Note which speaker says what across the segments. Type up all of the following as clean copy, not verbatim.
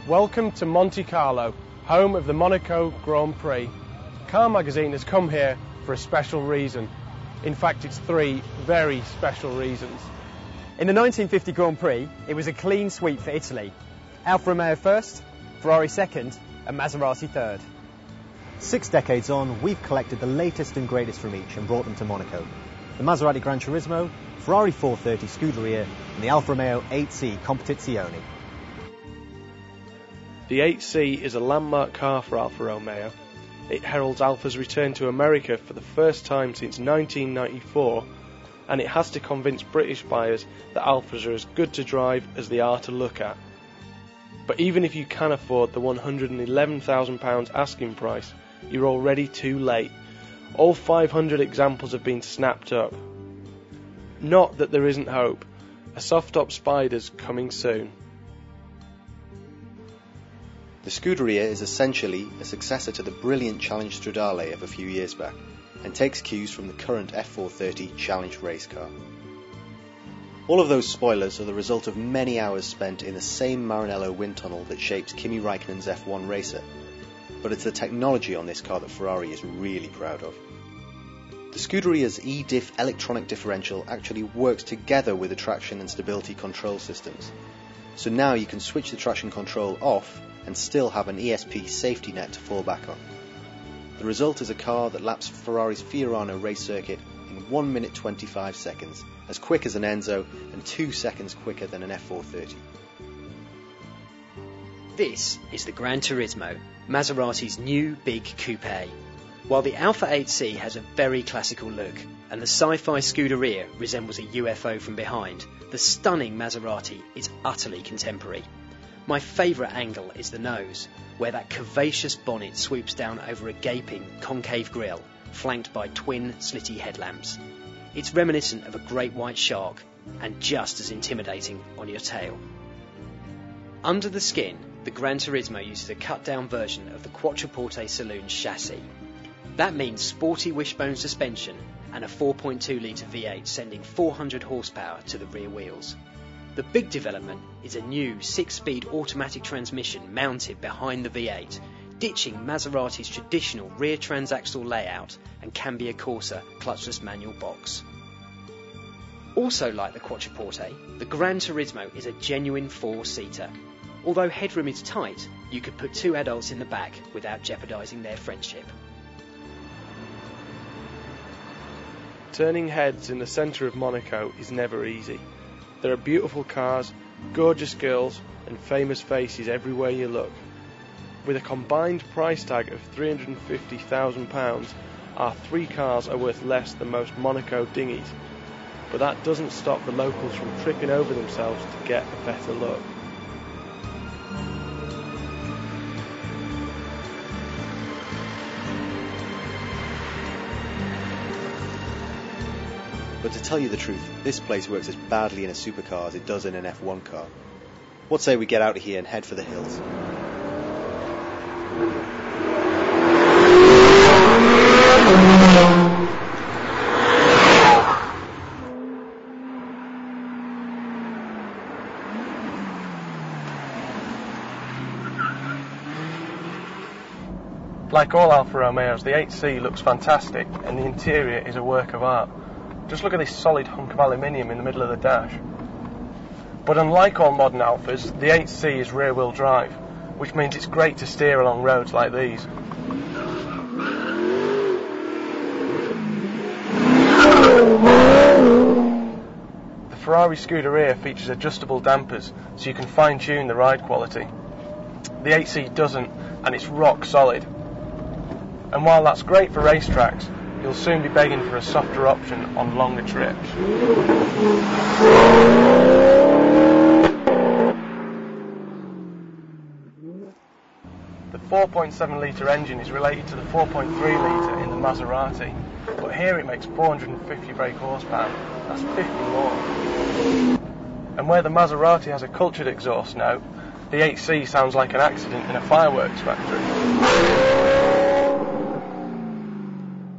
Speaker 1: Welcome to Monte Carlo, home of the Monaco Grand Prix. Car Magazine has come here for a special reason. In fact, it's three very special reasons.
Speaker 2: In the 1950 Grand Prix, it was a clean sweep for Italy. Alfa Romeo first, Ferrari second, and Maserati third.
Speaker 3: 6 decades on, we've collected the latest and greatest from each and brought them to Monaco. The Maserati Gran Turismo, Ferrari 430 Scuderia, and the Alfa Romeo 8C Competizione.
Speaker 1: The 8C is a landmark car for Alfa Romeo. It heralds Alfa's return to America for the first time since 1994, and it has to convince British buyers that Alfas are as good to drive as they are to look at. But even if you can afford the £111,000 asking price, you're already too late. All 500 examples have been snapped up. Not that there isn't hope. A soft-top Spider's coming soon.
Speaker 4: The Scuderia is essentially a successor to the brilliant Challenge Stradale of a few years back, and takes cues from the current F430 Challenge race car. All of those spoilers are the result of many hours spent in the same Maranello wind tunnel that shaped Kimi Räikkönen's F1 racer, but it's the technology on this car that Ferrari is really proud of. The Scuderia's E-Diff electronic differential actually works together with the traction and stability control systems, so now you can switch the traction control off and still have an ESP safety net to fall back on. The result is a car that laps Ferrari's Fiorano race circuit in 1 minute 25 seconds, as quick as an Enzo and 2 seconds quicker than an F430.
Speaker 5: This is the Gran Turismo, Maserati's new big coupe. While the Alfa 8C has a very classical look and the sci-fi Scuderia resembles a UFO from behind, the stunning Maserati is utterly contemporary. My favourite angle is the nose, where that curvaceous bonnet swoops down over a gaping, concave grille, flanked by twin, slitty headlamps. It's reminiscent of a great white shark, and just as intimidating on your tail. Under the skin, the Gran Turismo uses a cut-down version of the Quattroporte Saloon's chassis. That means sporty wishbone suspension and a 4.2 litre V8 sending 400 horsepower to the rear wheels. The big development is a new 6-speed automatic transmission mounted behind the V8, ditching Maserati's traditional rear transaxle layout and Cambia Corsa clutchless manual box. Also like the Quattroporte, the Gran Turismo is a genuine 4-seater. Although headroom is tight, you could put 2 adults in the back without jeopardising their friendship.
Speaker 1: Turning heads in the centre of Monaco is never easy. There are beautiful cars, gorgeous girls and famous faces everywhere you look. With a combined price tag of £350,000, our 3 cars are worth less than most Monaco dinghies. But that doesn't stop the locals from tripping over themselves to get a better look.
Speaker 4: But to tell you the truth, this place works as badly in a supercar as it does in an F1 car. What say we get out of here and head for the hills?
Speaker 1: Like all Alfa Romeos, the 8C looks fantastic and the interior is a work of art. Just look at this solid hunk of aluminium in the middle of the dash. But unlike all modern Alfas, the 8C is rear-wheel drive, which means it's great to steer along roads like these. The Ferrari Scuderia features adjustable dampers, so you can fine-tune the ride quality. The 8C doesn't, and it's rock solid. And while that's great for racetracks, you'll soon be begging for a softer option on longer trips. The 4.7 litre engine is related to the 4.3 litre in the Maserati, but here it makes 450 brake horsepower. That's 50 more. And where the Maserati has a cultured exhaust note, the 8C sounds like an accident in a fireworks factory.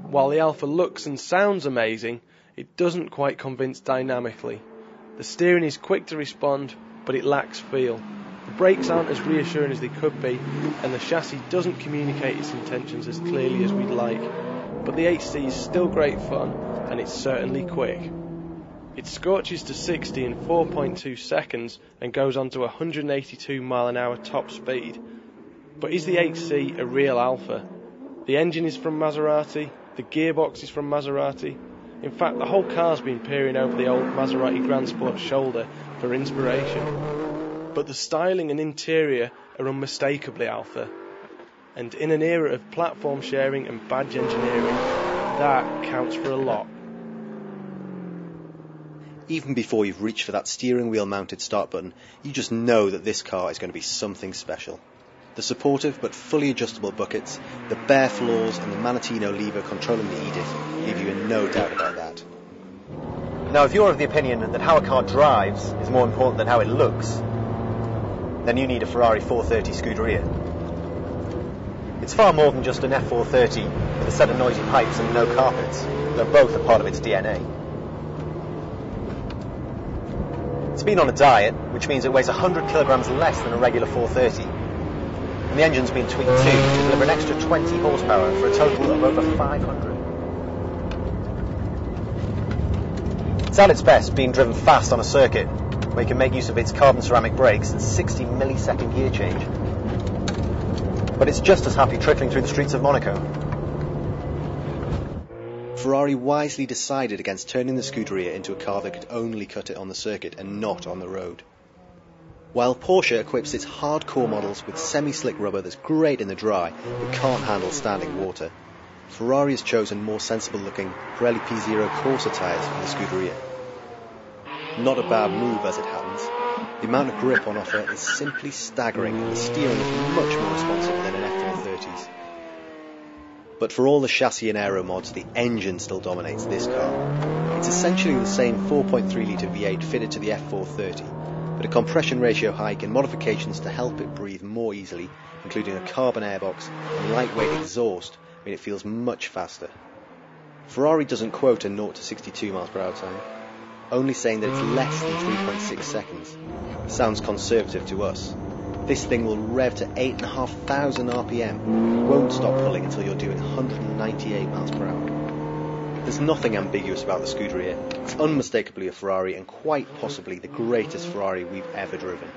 Speaker 1: While the Alfa looks and sounds amazing, it doesn't quite convince dynamically. The steering is quick to respond, but it lacks feel. The brakes aren't as reassuring as they could be, and the chassis doesn't communicate its intentions as clearly as we'd like, but the 8C is still great fun, and it's certainly quick. It scorches to 60 in 4.2 seconds and goes on to 182 mph top speed. But is the 8C a real Alfa? The engine is from Maserati, the gearbox is from Maserati. In fact, the whole car's been peering over the old Maserati Grand Sport shoulder for inspiration. But the styling and interior are unmistakably Alfa. And in an era of platform sharing and badge engineering, that counts for a lot.
Speaker 4: Even before you've reached for that steering wheel mounted start button, you just know that this car is going to be something special. The supportive but fully adjustable buckets, the bare floors and the Manatino lever controlling the Edith leave you in no doubt about that.
Speaker 3: Now, if you're of the opinion that how a car drives is more important than how it looks, then you need a Ferrari 430 Scuderia. It's far more than just an F430 with a set of noisy pipes and no carpets, though both are part of its DNA. It's been on a diet, which means it weighs 100 kilograms less than a regular 430. And the engine's been tweaked too to deliver an extra 20 horsepower for a total of over 500. It's at its best being driven fast on a circuit, where you can make use of its carbon ceramic brakes and 60 millisecond gear change. But it's just as happy trickling through the streets of Monaco.
Speaker 4: Ferrari wisely decided against turning the Scuderia into a car that could only cut it on the circuit and not on the road. While Porsche equips its hardcore models with semi-slick rubber that's great in the dry but can't handle standing water, Ferrari has chosen more sensible looking Pirelli P0 Corsa tyres for the Scuderia. Not a bad move as it happens. The amount of grip on offer is simply staggering and the steering is much more responsive than an F430's. But for all the chassis and aero mods, the engine still dominates this car. It's essentially the same 4.3 litre V8 fitted to the F430, but a compression ratio hike and modifications to help it breathe more easily, including a carbon airbox and lightweight exhaust, mean it feels much faster. Ferrari doesn't quote a 0 to 62 mph time, only saying that it's less than 3.6 seconds. Sounds conservative to us. This thing will rev to 8,500 RPM, won't stop pulling until you're doing 198 mph. There's nothing ambiguous about the Scuderia. It's unmistakably a Ferrari and quite possibly the greatest Ferrari we've ever driven.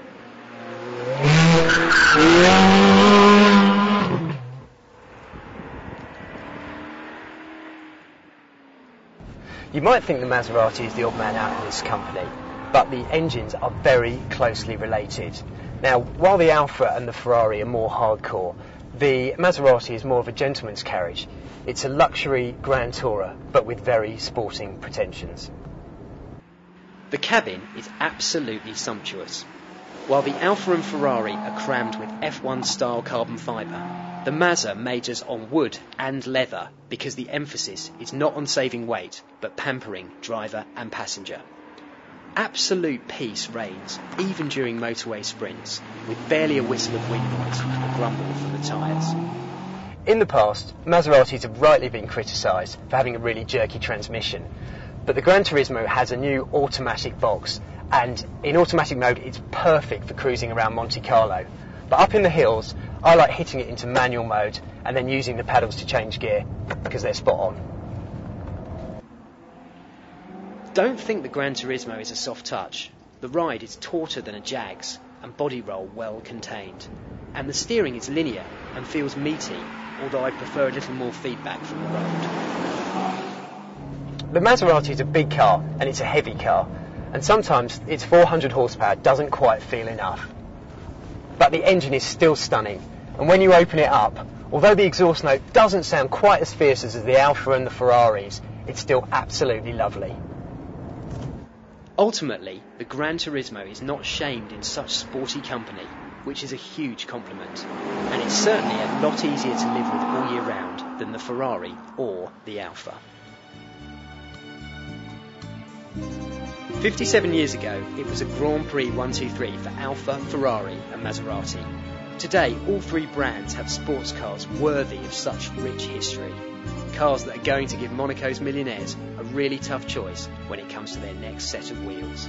Speaker 5: You might think the Maserati is the odd man out in this company, but the engines are very closely related. Now, while the Alfa and the Ferrari are more hardcore, the Maserati is more of a gentleman's carriage. It's a luxury Grand Tourer, but with very sporting pretensions. The cabin is absolutely sumptuous. While the Alfa and Ferrari are crammed with F1-style carbon fibre, the Mazda majors on wood and leather because the emphasis is not on saving weight, but pampering driver and passenger. Absolute peace reigns, even during motorway sprints, with barely a whistle of wind noise or grumble from the tyres. In the past, Maseratis have rightly been criticised for having a really jerky transmission, but the Gran Turismo has a new automatic box, and in automatic mode it's perfect for cruising around Monte Carlo. But up in the hills, I like hitting it into manual mode and then using the pedals to change gear, because they're spot on. Don't think the Gran Turismo is a soft touch. The ride is tauter than a Jag's and body roll well contained. And the steering is linear and feels meaty, although I prefer a little more feedback from the road. The Maserati is a big car and it's a heavy car, and sometimes its 400 horsepower doesn't quite feel enough. But the engine is still stunning, and when you open it up, although the exhaust note doesn't sound quite as fierce as the Alfa and the Ferraris, it's still absolutely lovely. Ultimately, the Gran Turismo is not shamed in such sporty company, which is a huge compliment, and it's certainly a lot easier to live with all year round than the Ferrari or the Alfa. 57 years ago, it was a Grand Prix 1-2-3 for Alfa, Ferrari and Maserati. Today, all three brands have sports cars worthy of such rich history. Cars that are going to give Monaco's millionaires a really tough choice when it comes to their next set of wheels.